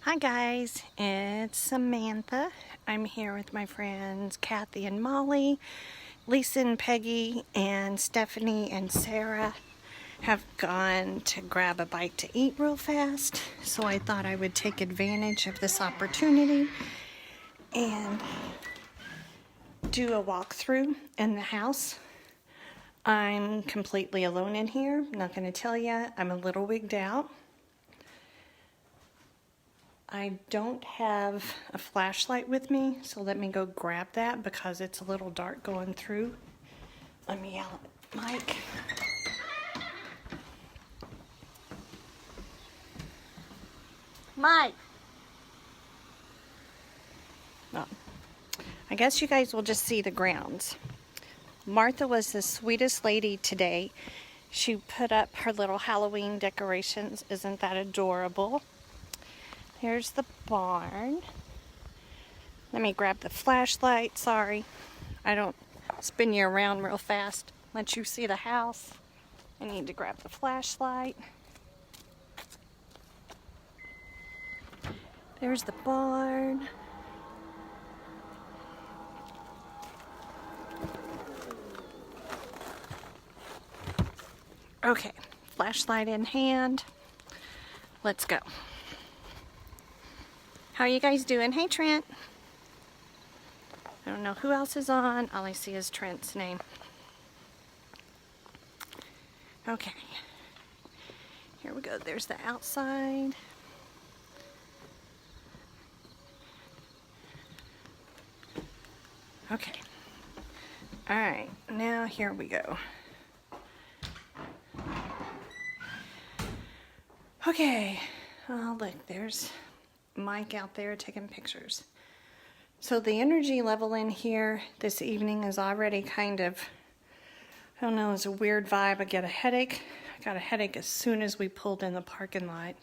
Hi guys, it's Samantha. I'm here with my friends Kathy and Molly. Lisa and Peggy and Stephanie and Sarah have gone to grab a bite to eat real fast, so I thought I would take advantage of this opportunity and do a walkthrough in the house. I'm completely alone in here. I'm not going to tell you, I'm a little wigged out. I don't have a flashlight with me, so let me go grab that because it's a little dark going through. Let me yell at Mike. Mike! Well, I guess you guys will just see the grounds. Martha was the sweetest lady today. She put up her little Halloween decorations. Isn't that adorable? Here's the barn. Let me grab the flashlight. Sorry, I don't spin you around real fast. Let you see the house. I need to grab the flashlight. There's the barn. Okay, flashlight in hand. Let's go. How are you guys doing? Hey, Trent. I don't know who else is on. All I see is Trent's name. Okay. Here we go. There's the outside. Okay. All right. Now here we go. Okay. Oh, look. There's Mike out there taking pictures. So the energy level in here this evening is already kind of, I don't know, it's a weird vibe. I get a headache. I got a headache as soon as we pulled in the parking lot.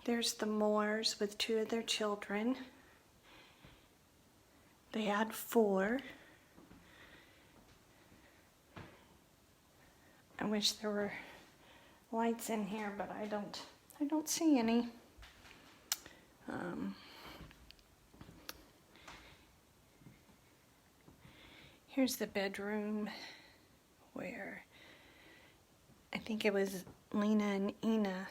There's the Moores with 2 of their children. They had 4. I wish there were lights in here, but I don't see any. Here's the bedroom where I think it was Lena and Ina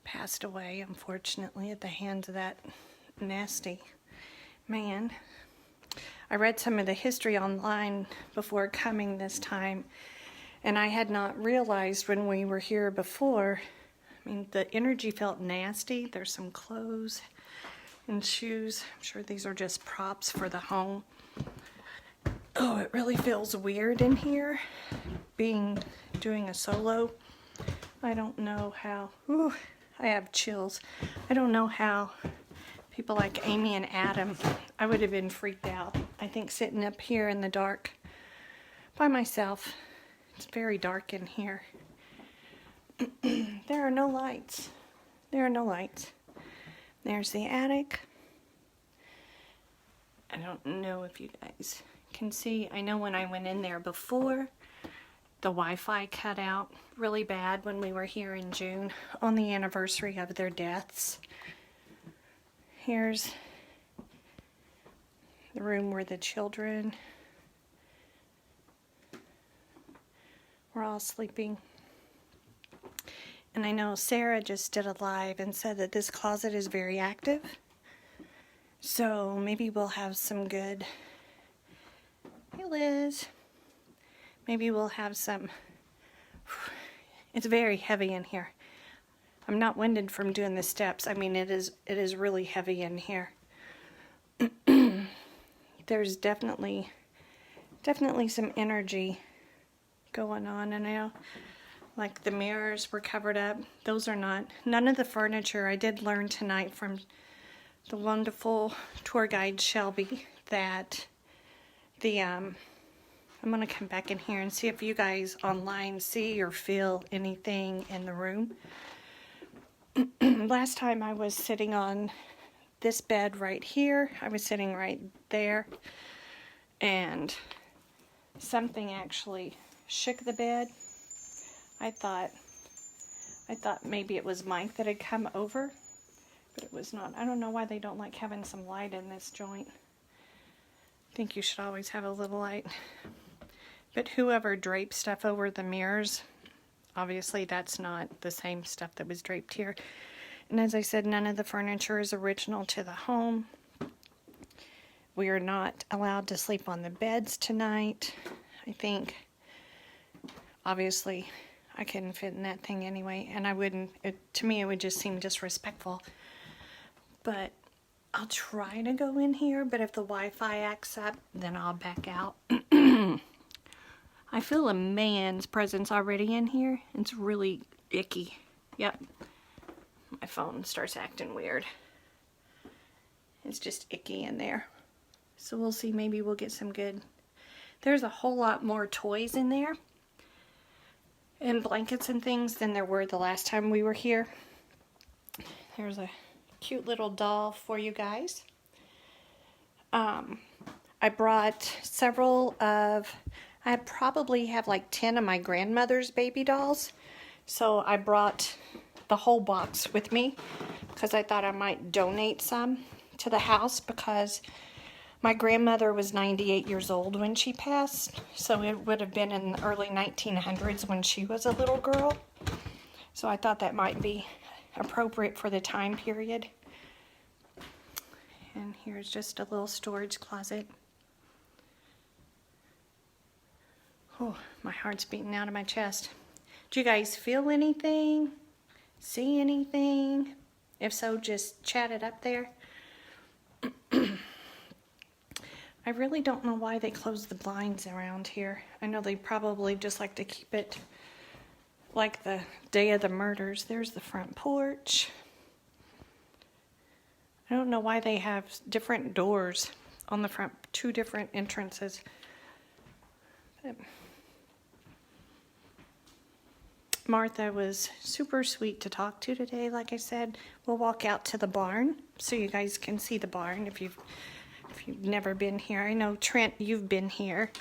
passed away, unfortunately, at the hands of that nasty man. I read some of the history online before coming this time, and I had not realized when we were here before. I mean, the energy felt nasty. There's some clothes and shoes. I'm sure these are just props for the home. Oh, it really feels weird in here, doing a solo. I don't know how, I have chills. I don't know how people like Amy and Adam, I would have been freaked out. I think sitting up here in the dark by myself, it's very dark in here. There are no lights. There are no lights. There's the attic. I don't know if you guys can see. I know when I went in there before, the Wi-Fi cut out really bad when we were here in June on the anniversary of their deaths. Here's the room where the children were all sleeping. And I know Sarah just did a live and said that this closet is very active. So maybe we'll have some good... Hey Liz. Maybe we'll have some... It's very heavy in here. I'm not winded from doing the steps. I mean, it is really heavy in here. There's definitely some energy going on, and I know, like the mirrors were covered up. Those are not, none of the furniture. I did learn tonight from the wonderful tour guide Shelby that I'm going to come back in here and see if you guys online see or feel anything in the room. Last time I was sitting on this bed right here. I was sitting right there, and something actually shook the bed. I thought I thought maybe it was Mike that had come over, but it was not. I don't know why they don't like having some light in this joint. I think you should always have a little light. But whoever draped stuff over the mirrors, obviously that's not the same stuff that was draped here. And as I said, none of the furniture is original to the home. We are not allowed to sleep on the beds tonight. I think, obviously, I couldn't fit in that thing anyway, and I wouldn't, to me it would just seem disrespectful. But I'll try to go in here, but if the Wi-Fi acts up, then I'll back out. I feel a man's presence already in here. It's really icky. Yep. My phone starts acting weird. It's just icky in there. So we'll see, maybe we'll get some good. There's a whole lot more toys in there and blankets and things than there were the last time we were here. There's a cute little doll for you guys. I brought several of, I probably have like 10 of my grandmother's baby dolls. So I brought the whole box with me because I thought I might donate some to the house, because my grandmother was 98 years old when she passed, so it would have been in the early 1900s when she was a little girl. So I thought that might be appropriate for the time period. And here's just a little storage closet. Oh, my heart's beating out of my chest. Do you guys feel anything? See anything? If so, just chat it up there. I really don't know why they closed the blinds around here. I know they probably just like to keep it like the day of the murders. There's the front porch. I don't know why they have different doors on the front, 2 different entrances. But Martha was super sweet to talk to today. Like I said, we'll walk out to the barn so you guys can see the barn if you've never been here. I know, Trent, you've been here.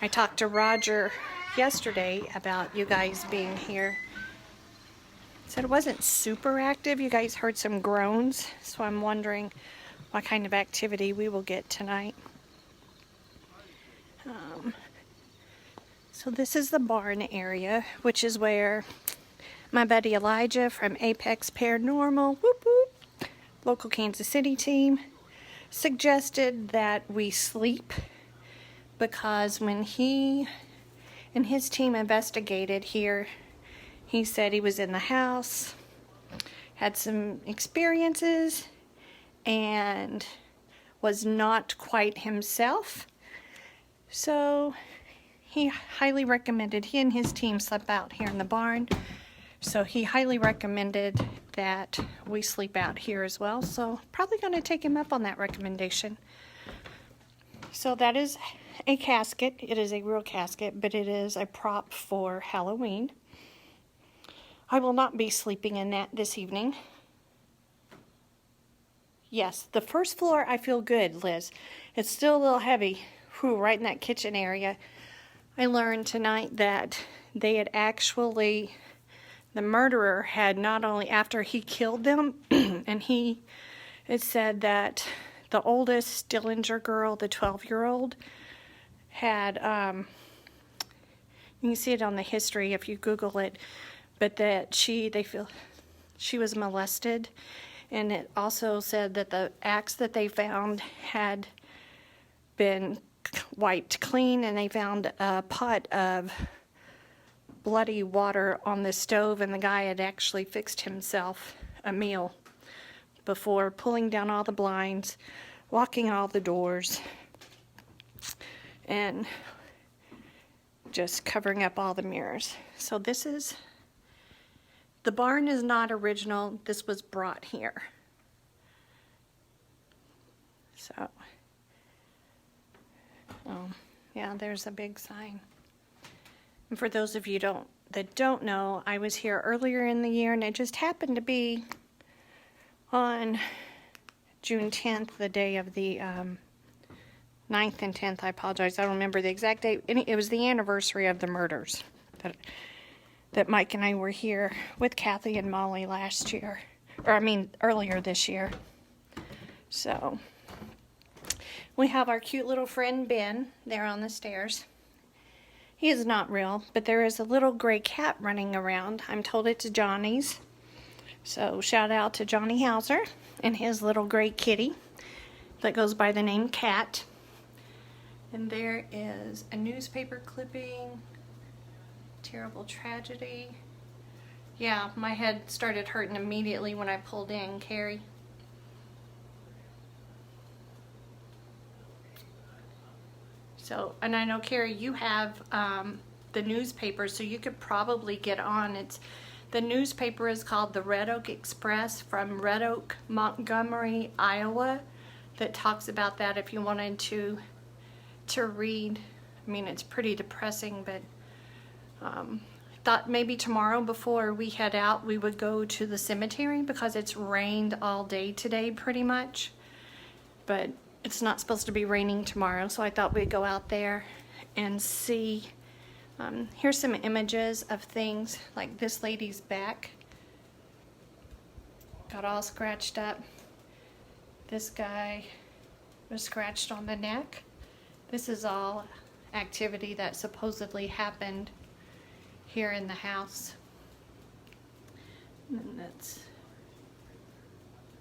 I talked to Roger yesterday about you guys being here. Said it wasn't super active. You guys heard some groans, so I'm wondering what kind of activity we will get tonight. So this is the barn area, which is where my buddy Elijah from Apex Paranormal, whoop whoop, local Kansas City team, suggested that we sleep, because when he and his team investigated here, he said he was in the house, had some experiences, and was not quite himself. So he highly recommended, he and his team slept out here in the barn, so he highly recommended that we sleep out here as well. So probably going to take him up on that recommendation. So that is a casket. It is a real casket, but it is a prop for Halloween. I will not be sleeping in that this evening. Yes, the first floor I feel good, Liz. It's still a little heavy. Whew, right in that kitchen area. I learned tonight that they had actually, the murderer had not only, after he killed them, and it said that the oldest Stillinger girl, the 12-year-old, had, you can see it on the history if you Google it, but that they feel she was molested. And it also said that the axe that they found had been wiped clean, and they found a pot of bloody water on the stove, and the guy had actually fixed himself a meal before pulling down all the blinds, locking all the doors, and just covering up all the mirrors. So this is, the barn is not original. This was brought here. So, oh, yeah, there's a big sign. And for those of you that don't know, I was here earlier in the year, and it just happened to be on June 10th, the day of the 9th and 10th. I apologize, I don't remember the exact date. It was the anniversary of the murders that Mike and I were here with Kathy and Molly last year. Or I mean, earlier this year. So, we have our cute little friend Ben there on the stairs. He is not real, but there is a little gray cat running around. I'm told it's Johnny's. So, shout out to Johnny Hauser and his little gray kitty that goes by the name Cat. And there is a newspaper clipping. Terrible tragedy. Yeah, my head started hurting immediately when I pulled in, Carrie. So, and I know, Carrie, you have the newspaper, so you could probably get on. The newspaper is called the Red Oak Express from Red Oak, Montgomery, Iowa, that talks about that if you wanted to read. I mean, it's pretty depressing, but thought maybe tomorrow before we head out we would go to the cemetery because it's rained all day today pretty much, but it's not supposed to be raining tomorrow, so I thought we'd go out there and see. Here's some images of things like this lady's back got all scratched up. This guy was scratched on the neck. This is all activity that supposedly happened here in the house. And that's,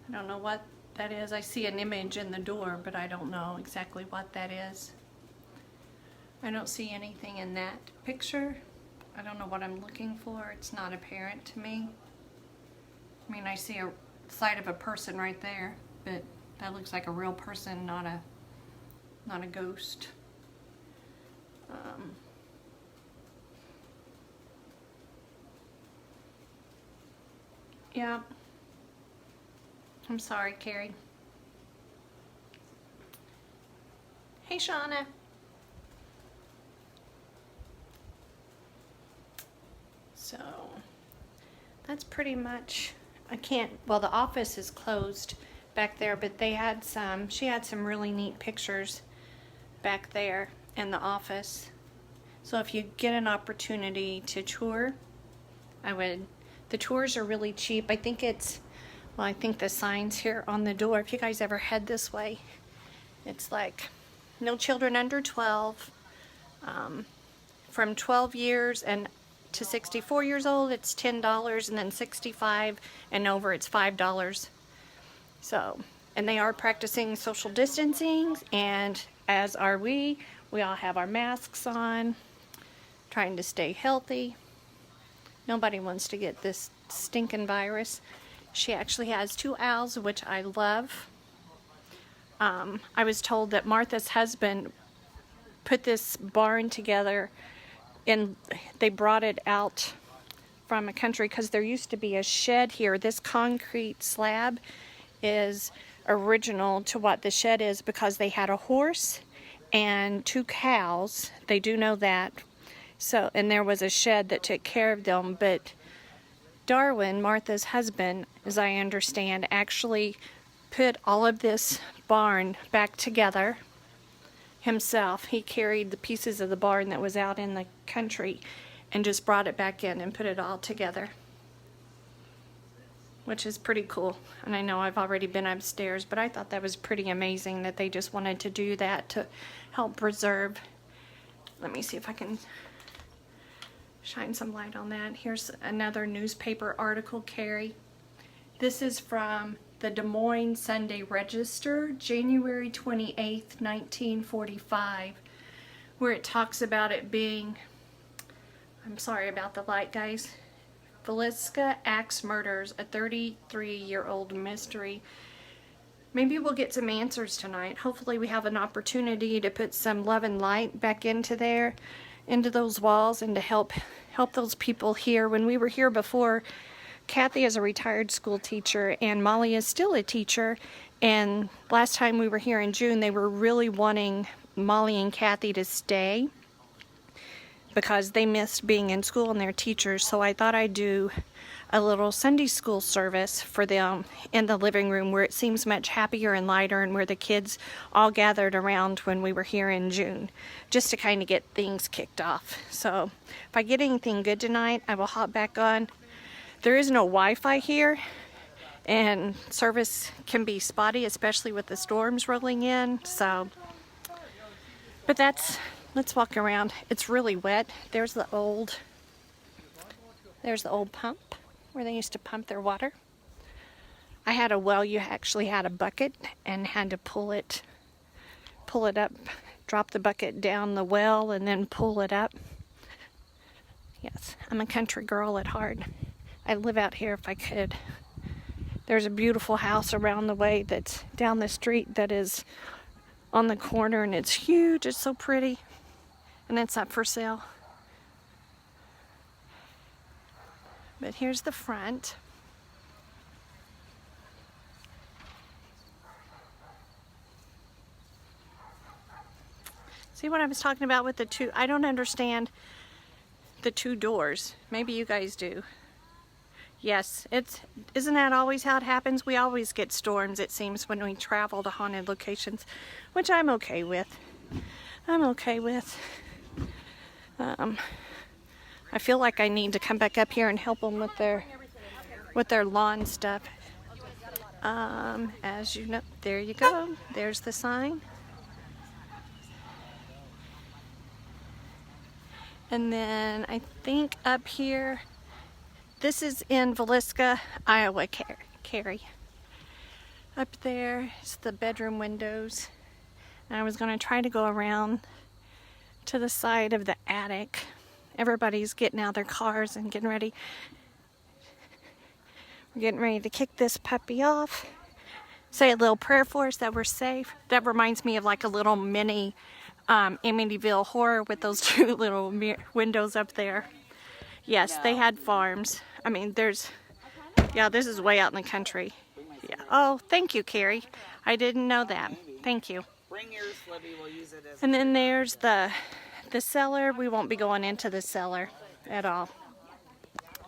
I don't know what that is. I see an image in the door, but I don't know exactly what that is. I don't see anything in that picture. I don't know what I'm looking for. It's not apparent to me. I mean, I see a side of a person right there, but that looks like a real person, not a ghost. Yeah. I'm sorry, Carrie. Hey, Shauna. So, that's pretty much, well, the office is closed back there, but she had some really neat pictures back there in the office. So if you get an opportunity to tour, the tours are really cheap. I think the sign's here on the door. If you guys ever head this way, it's like no children under 12. From 12 years and to 64 years old, it's $10, and then 65 and over, it's $5. So, and they are practicing social distancing, and as are we. We all have our masks on, trying to stay healthy. Nobody wants to get this stinking virus. She actually has 2 owls, which I love. I was told that Martha's husband put this barn together, and they brought it out from a country because there used to be a shed here. This concrete slab is original to what the shed is because they had a horse and 2 cows. They do know that. So, and there was a shed that took care of them, but Darwin, Martha's husband, as I understand, actually put all of this barn back together himself. He carried the pieces of the barn that was out in the country and just brought it back in and put it all together, which is pretty cool. And I know I've already been upstairs, but I thought that was pretty amazing that they just wanted to do that to help preserve. Let me see if I can shine some light on that. Here's another newspaper article, Carrie. This is from the Des Moines Sunday Register, January 28th, 1945, where it talks about it being, I'm sorry about the light, guys, Villisca Axe Murders, a 33-year-old mystery. Maybe we'll get some answers tonight. Hopefully we have an opportunity to put some love and light back into those walls, and to help those people here. When we were here before, Kathy is a retired school teacher and Molly is still a teacher, and last time we were here in June, they were really wanting Molly and Kathy to stay. because they missed being in school and their teachers. So I thought I'd do a little Sunday school service for them in the living room, where it seems much happier and lighter, and where the kids all gathered around when we were here in June, just to kind of get things kicked off. So if I get anything good tonight, I will hop back on. There is no Wi-Fi here, and service can be spotty, especially with the storms rolling in. So, but let's walk around. It's really wet. There's the old pump where they used to pump their water. I had a well, you actually had a bucket and had to pull it up, drop the bucket down the well and then pull it up. Yes, I'm a country girl at heart. I'd live out here if I could. There's a beautiful house around the way that's down the street that is on the corner, and it's huge. It's so pretty, and it's up for sale. But here's the front. See what I was talking about with the two? I don't understand the two doors. Maybe you guys do. Yes, isn't that always how it happens? We always get storms, it seems, when we travel to haunted locations, which I'm okay with. I feel like I need to come back up here and help them with their lawn stuff. As you know, there you go. There's the sign. And then I think up here, this is in Villisca, Iowa, Cary. Up there is the bedroom windows. And I was going to try to go around to the side of the attic. Everybody's getting out their cars and getting ready. We're getting ready to kick this puppy off. Say a little prayer for us that we're safe. That reminds me of like a little mini Amityville Horror with those two little windows up there. Yes, they had farms. I mean, this is way out in the country. Yeah. Oh, thank you, Carrie. I didn't know that. Thank you. Bring yours, Libby. We'll use it as. And then there's the cellar. We won't be going into the cellar at all.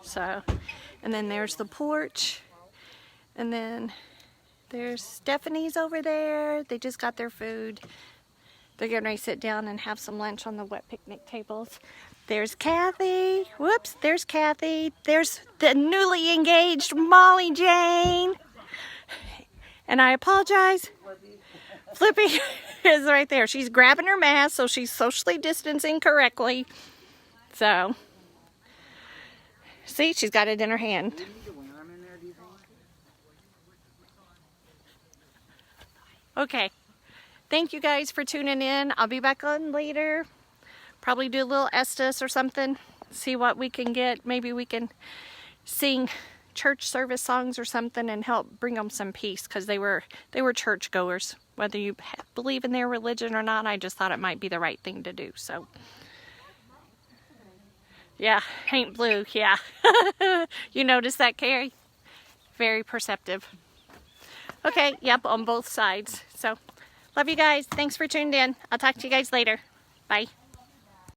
So, and then there's the porch. And then there's Stephanie's over there. They just got their food. They're getting ready to sit down and have some lunch on the wet picnic tables. There's Kathy. Whoops, there's Kathy. There's the newly engaged Molly Jane. And I apologize. Flippy is right there. She's grabbing her mask, so she's socially distancing correctly. So, see, she's got it in her hand. Okay. Thank you guys for tuning in. I'll be back on later. Probably do a little Estes or something. See what we can get. Maybe we can sing church service songs or something and help bring them some peace, because they were church goers. Whether you believe in their religion or not, I just thought it might be the right thing to do. So, yeah, paint blue, yeah. You noticed that, Carrie? Very perceptive. Okay, yep, on both sides. So, love you guys. Thanks for tuning in. I'll talk to you guys later. Bye.